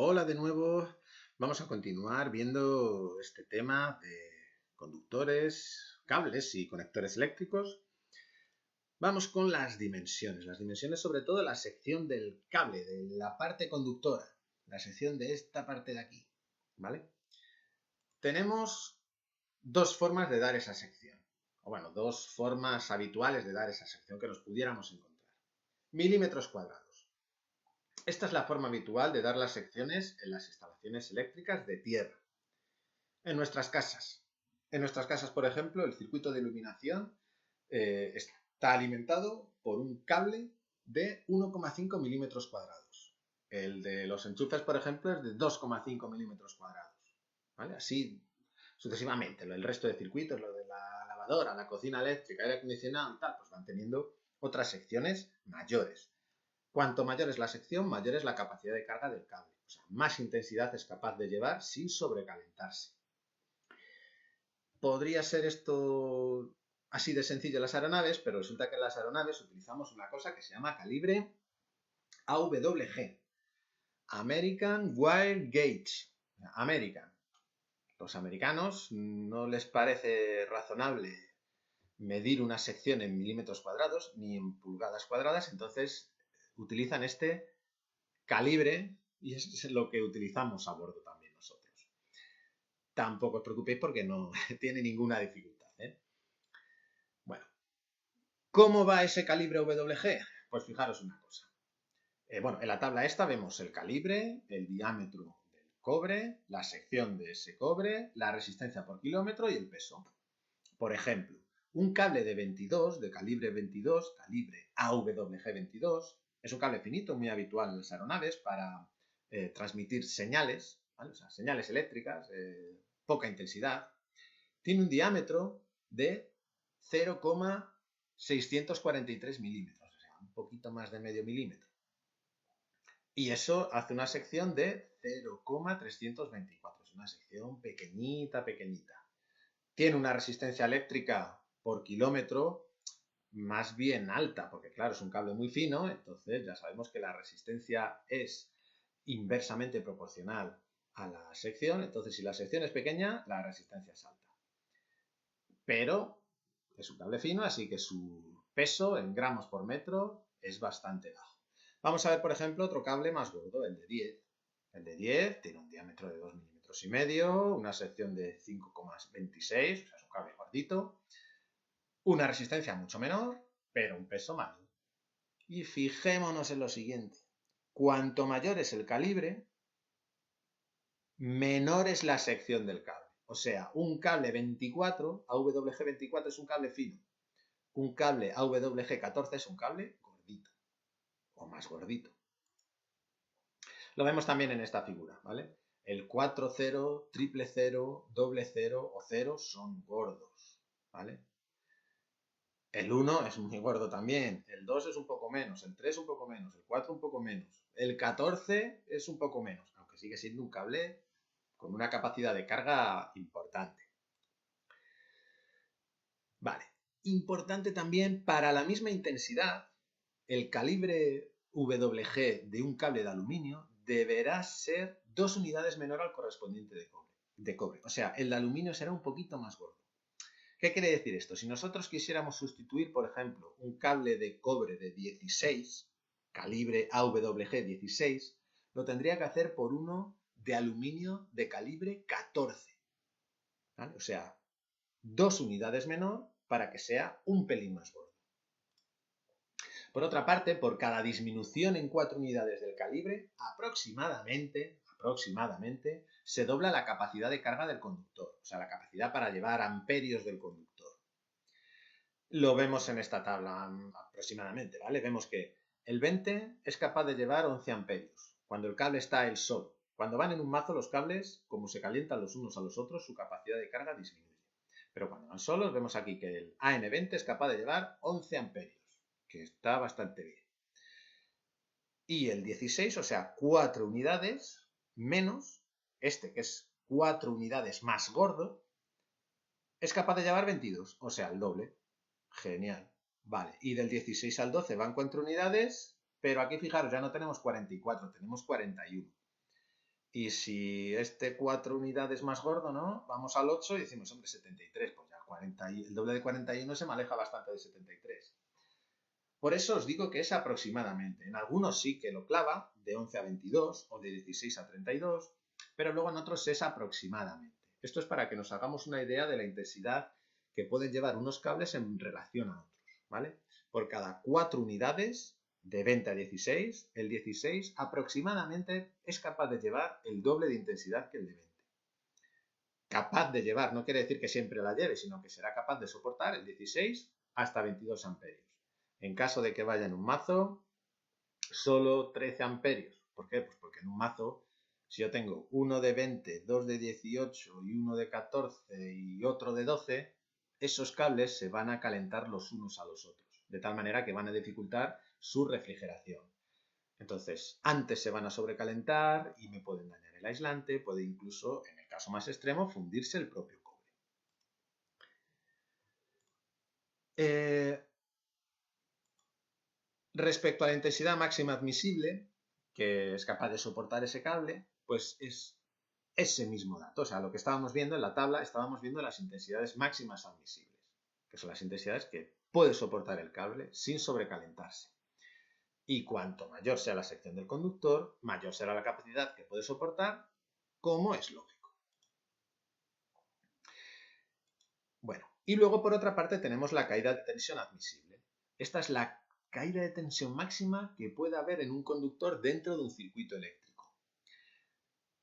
Hola de nuevo. Vamos a continuar viendo este tema de conductores, cables y conectores eléctricos. Vamos con las dimensiones. Las dimensiones sobre todo la sección del cable, de la parte conductora. La sección de esta parte de aquí. ¿Vale? Tenemos dos formas de dar esa sección. O bueno, dos formas habituales de dar esa sección que nos pudiéramos encontrar. Milímetros cuadrados. Esta es la forma habitual de dar las secciones en las instalaciones eléctricas de tierra. En nuestras casas. En nuestras casas, por ejemplo, el circuito de iluminación está alimentado por un cable de 1,5 milímetros cuadrados. El de los enchufes, por ejemplo, es de 2,5 milímetros cuadrados. ¿Vale? Así sucesivamente. El resto de circuitos, lo de la lavadora, la cocina eléctrica, aire acondicionado y tal, pues van teniendo otras secciones mayores. Cuanto mayor es la sección, mayor es la capacidad de carga del cable. O sea, más intensidad es capaz de llevar sin sobrecalentarse. Podría ser esto así de sencillo en las aeronaves, pero resulta que en las aeronaves utilizamos una cosa que se llama calibre AWG, American Wire Gauge. American. Los americanos no les parece razonable medir una sección en milímetros cuadrados ni en pulgadas cuadradas, entonces utilizan este calibre y es lo que utilizamos a bordo también nosotros. Tampoco os preocupéis porque no tiene ninguna dificultad, ¿eh? Bueno, ¿cómo va ese calibre WG? Pues fijaros una cosa. Bueno, en la tabla esta vemos el calibre, el diámetro del cobre, la sección de ese cobre, la resistencia por kilómetro y el peso. Por ejemplo, un cable de 22, de calibre 22, calibre AWG22, es un cable finito muy habitual en las aeronaves para transmitir señales, ¿vale? O sea, señales eléctricas, poca intensidad. Tiene un diámetro de 0,643 milímetros, o sea, un poquito más de medio milímetro. Y eso hace una sección de 0,324, es una sección pequeñita, pequeñita. Tiene una resistencia eléctrica por kilómetro más bien alta, porque claro, es un cable muy fino, entonces ya sabemos que la resistencia es inversamente proporcional a la sección, entonces si la sección es pequeña, la resistencia es alta. Pero es un cable fino, así que su peso en gramos por metro es bastante bajo. Vamos a ver, por ejemplo, otro cable más gordo, el de 10. El de 10 tiene un diámetro de 2,5 milímetros, una sección de 5,26, o sea, es un cable gordito, una resistencia mucho menor, pero un peso mayor. Y fijémonos en lo siguiente. Cuanto mayor es el calibre, menor es la sección del cable. O sea, un cable 24, AWG24 es un cable fino. Un cable AWG14 es un cable gordito. O más gordito. Lo vemos también en esta figura, ¿vale? El 4, 0, triple 0, doble 0 o 0 son gordos, ¿vale? El 1 es muy gordo también, el 2 es un poco menos, el 3 un poco menos, el 4 un poco menos, el 14 es un poco menos, aunque sigue siendo un cable con una capacidad de carga importante. Vale, importante también para la misma intensidad, el calibre WG de un cable de aluminio deberá ser 2 unidades menor al correspondiente de cobre. O sea, el de aluminio será un poquito más gordo. ¿Qué quiere decir esto? Si nosotros quisiéramos sustituir, por ejemplo, un cable de cobre de 16, calibre AWG 16, lo tendría que hacer por uno de aluminio de calibre 14. ¿Vale? O sea, 2 unidades menor para que sea un pelín más gordo. Por otra parte, por cada disminución en 4 unidades del calibre, aproximadamente, se dobla la capacidad de carga del conductor, o sea, la capacidad para llevar amperios del conductor. Lo vemos en esta tabla aproximadamente, ¿vale? Vemos que el 20 es capaz de llevar 11 amperios, cuando el cable está él solo. Cuando van en un mazo los cables, como se calientan los unos a los otros, su capacidad de carga disminuye. Pero cuando van solos, vemos aquí que el AN20 es capaz de llevar 11 amperios, que está bastante bien. Y el 16, o sea, 4 unidades menos, este que es 4 unidades más gordo, es capaz de llevar 22, o sea, el doble. Genial. Vale, y del 16 al 12 van 4 unidades, pero aquí fijaros, ya no tenemos 44, tenemos 41. Y si este 4 unidades más gordo, ¿no? Vamos al 8 y decimos, hombre, 73, pues ya 40 el doble de 41 se me aleja bastante de 73. Por eso os digo que es aproximadamente. En algunos sí que lo clava, de 11 a 22 o de 16 a 32, pero luego en otros es aproximadamente. Esto es para que nos hagamos una idea de la intensidad que pueden llevar unos cables en relación a otros, ¿vale? Por cada 4 unidades, de 20 a 16, el 16 aproximadamente es capaz de llevar el doble de intensidad que el de 20. Capaz de llevar, no quiere decir que siempre la lleve, sino que será capaz de soportar el 16 hasta 22 amperios. En caso de que vaya en un mazo, solo 13 amperios. ¿Por qué? Pues porque en un mazo, si yo tengo uno de 20, dos de 18 y uno de 14 y otro de 12, esos cables se van a calentar los unos a los otros, de tal manera que van a dificultar su refrigeración. Entonces, antes se van a sobrecalentar y me pueden dañar el aislante, puede incluso, en el caso más extremo, fundirse el propio cobre. Respecto a la intensidad máxima admisible, que es capaz de soportar ese cable, pues es ese mismo dato. O sea, lo que estábamos viendo en la tabla, estábamos viendo las intensidades máximas admisibles, que son las intensidades que puede soportar el cable sin sobrecalentarse. Y cuanto mayor sea la sección del conductor, mayor será la capacidad que puede soportar, como es lógico. Bueno, y luego por otra parte tenemos la caída de tensión admisible. Esta es la caída de tensión máxima que puede haber en un conductor dentro de un circuito eléctrico.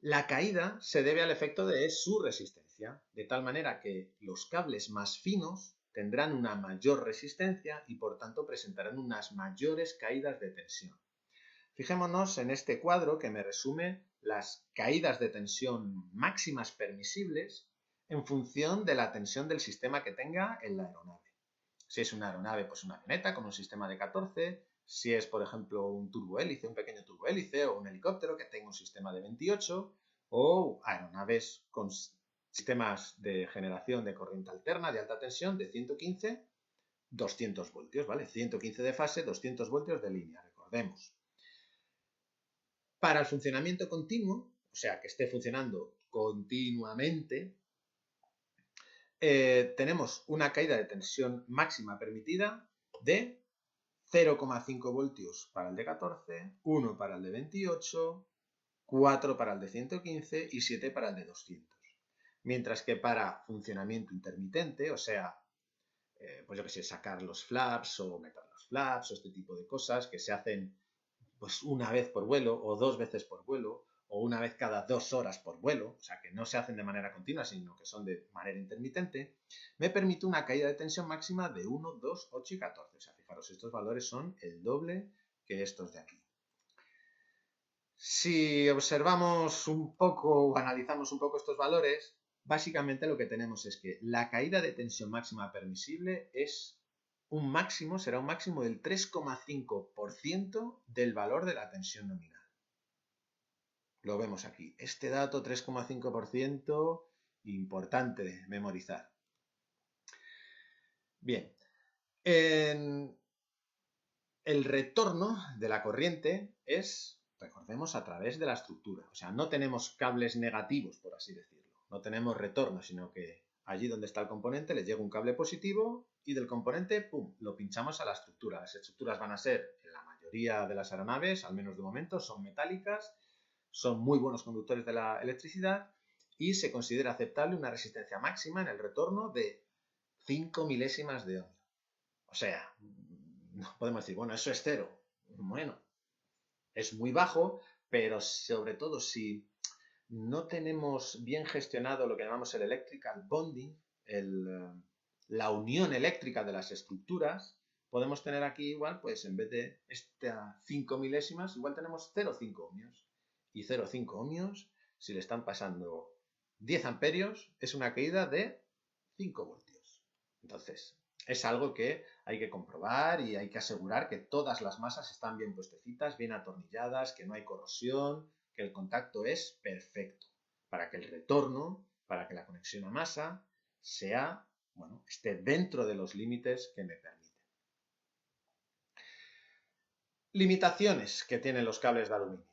La caída se debe al efecto de su resistencia, de tal manera que los cables más finos tendrán una mayor resistencia y por tanto presentarán unas mayores caídas de tensión. Fijémonos en este cuadro que me resume las caídas de tensión máximas permisibles en función de la tensión del sistema que tenga en la aeronave. Si es una aeronave, pues una avioneta con un sistema de 14, si es, por ejemplo, un turbohélice, un pequeño turbohélice o un helicóptero que tenga un sistema de 28, o aeronaves con sistemas de generación de corriente alterna de alta tensión de 115, 200 voltios, ¿vale? 115 de fase, 200 voltios de línea, recordemos. Para el funcionamiento continuo, o sea, que esté funcionando continuamente, tenemos una caída de tensión máxima permitida de 0,5 voltios para el de 14, 1 para el de 28, 4 para el de 115 y 7 para el de 200. Mientras que para funcionamiento intermitente, o sea, pues yo que sé, sacar los flaps o meter los flaps o este tipo de cosas que se hacen pues una vez por vuelo o dos veces por vuelo o una vez cada 2 horas por vuelo, o sea que no se hacen de manera continua, sino que son de manera intermitente, me permite una caída de tensión máxima de 1, 2, 8 y 14. O sea, fijaros, estos valores son el doble que estos de aquí. Si observamos un poco o analizamos un poco estos valores, básicamente lo que tenemos es que la caída de tensión máxima permisible es un máximo, será un máximo del 3,5% del valor de la tensión nominal. Lo vemos aquí. Este dato, 3,5%, importante de memorizar. Bien. El retorno de la corriente es, recordemos, a través de la estructura. O sea, no tenemos cables negativos, por así decirlo. No tenemos retorno, sino que allí donde está el componente le llega un cable positivo y del componente, ¡pum!, lo pinchamos a la estructura. Las estructuras van a ser, en la mayoría de las aeronaves, al menos de momento, son metálicas, son muy buenos conductores de la electricidad y se considera aceptable una resistencia máxima en el retorno de 5 milésimas de ohmio. O sea, no podemos decir, bueno, eso es cero. Bueno, es muy bajo, pero sobre todo si no tenemos bien gestionado lo que llamamos el electrical bonding, la unión eléctrica de las estructuras, podemos tener aquí igual, pues en vez de estas 5 milésimas, igual tenemos 0,5 ohmios. Y 0,5 ohmios, si le están pasando 10 amperios, es una caída de 5 voltios. Entonces, es algo que hay que comprobar y hay que asegurar que todas las masas están bien puestecitas, bien atornilladas, que no hay corrosión, que el contacto es perfecto, para que el retorno, para que la conexión a masa sea, bueno, esté dentro de los límites que me permiten. Limitaciones que tienen los cables de aluminio.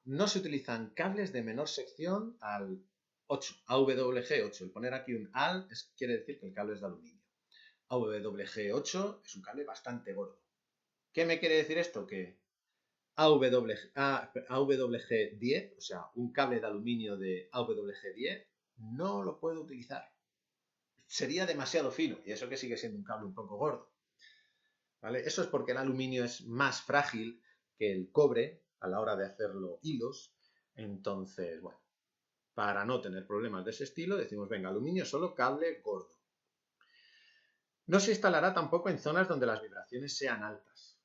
no se utilizan cables de menor sección al 8, AWG8. El poner aquí un AL quiere decir que el cable es de aluminio. AWG8 es un cable bastante gordo. ¿Qué me quiere decir esto? Que AWG10, o sea, un cable de aluminio de AWG10, no lo puedo utilizar. Sería demasiado fino, y eso que sigue siendo un cable un poco gordo. ¿Vale? Eso es porque el aluminio es más frágil que el cobre a la hora de hacerlo hilos. Entonces, bueno, para no tener problemas de ese estilo, decimos, venga, aluminio solo cable gordo. No se instalará tampoco en zonas donde las vibraciones sean altas.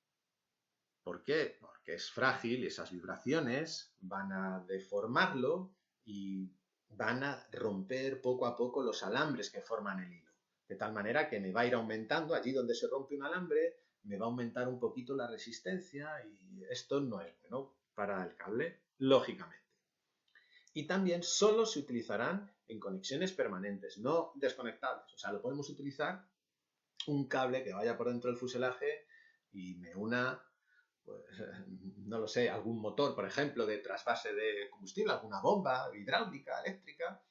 ¿Por qué? Porque es frágil y esas vibraciones van a deformarlo y van a romper poco a poco los alambres que forman el hilo. De tal manera que me va a ir aumentando, allí donde se rompe un alambre, me va a aumentar un poquito la resistencia y esto no es bueno para el cable, lógicamente. Y también solo se utilizarán en conexiones permanentes, no desconectables. O sea, lo podemos utilizar un cable que vaya por dentro del fuselaje y me una, pues, no lo sé, algún motor, por ejemplo, de trasvase de combustible, alguna bomba hidráulica, eléctrica,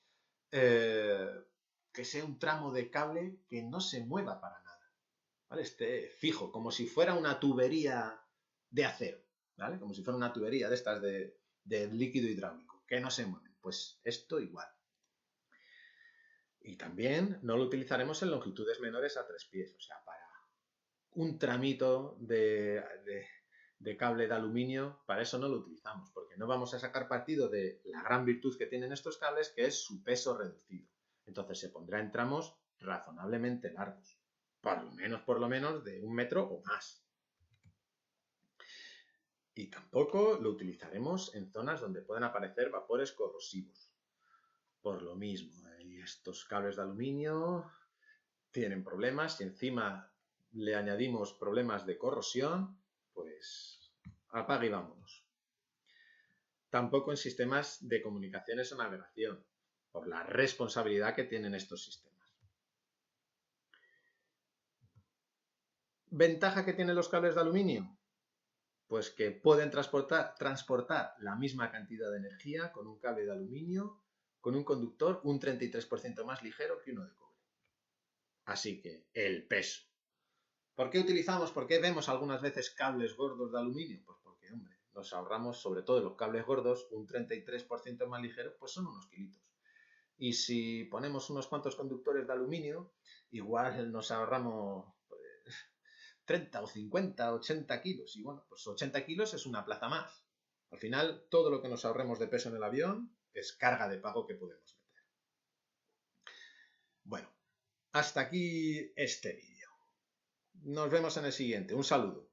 que sea un tramo de cable que no se mueva para nada, ¿vale? Esté fijo, como si fuera una tubería de acero, ¿vale? Como si fuera una tubería de estas de líquido hidráulico, que no se mueven. Pues esto igual. Y también no lo utilizaremos en longitudes menores a 3 pies, o sea, para un tramito de cable de aluminio, para eso no lo utilizamos, porque no vamos a sacar partido de la gran virtud que tienen estos cables, que es su peso reducido. Entonces se pondrá en tramos razonablemente largos, por lo menos de 1 metro o más. Y tampoco lo utilizaremos en zonas donde puedan aparecer vapores corrosivos. Por lo mismo, estos cables de aluminio tienen problemas y encima le añadimos problemas de corrosión, pues apaga y vámonos. Tampoco en sistemas de comunicaciones o navegación, por la responsabilidad que tienen estos sistemas. ¿Ventaja que tienen los cables de aluminio? Pues que pueden transportar la misma cantidad de energía con un cable de aluminio, con un conductor un 33% más ligero que uno de cobre. Así que el peso. ¿Por qué utilizamos, por qué vemos algunas veces cables gordos de aluminio? Pues porque, hombre, nos ahorramos, sobre todo los cables gordos, un 33% más ligeros, pues son unos kilitos. Y si ponemos unos cuantos conductores de aluminio, igual nos ahorramos 30 o 50, 80 kilos. Y bueno, pues 80 kilos es una plaza más. Al final, todo lo que nos ahorremos de peso en el avión es carga de pago que podemos meter. Bueno, hasta aquí este vídeo. Nos vemos en el siguiente. Un saludo.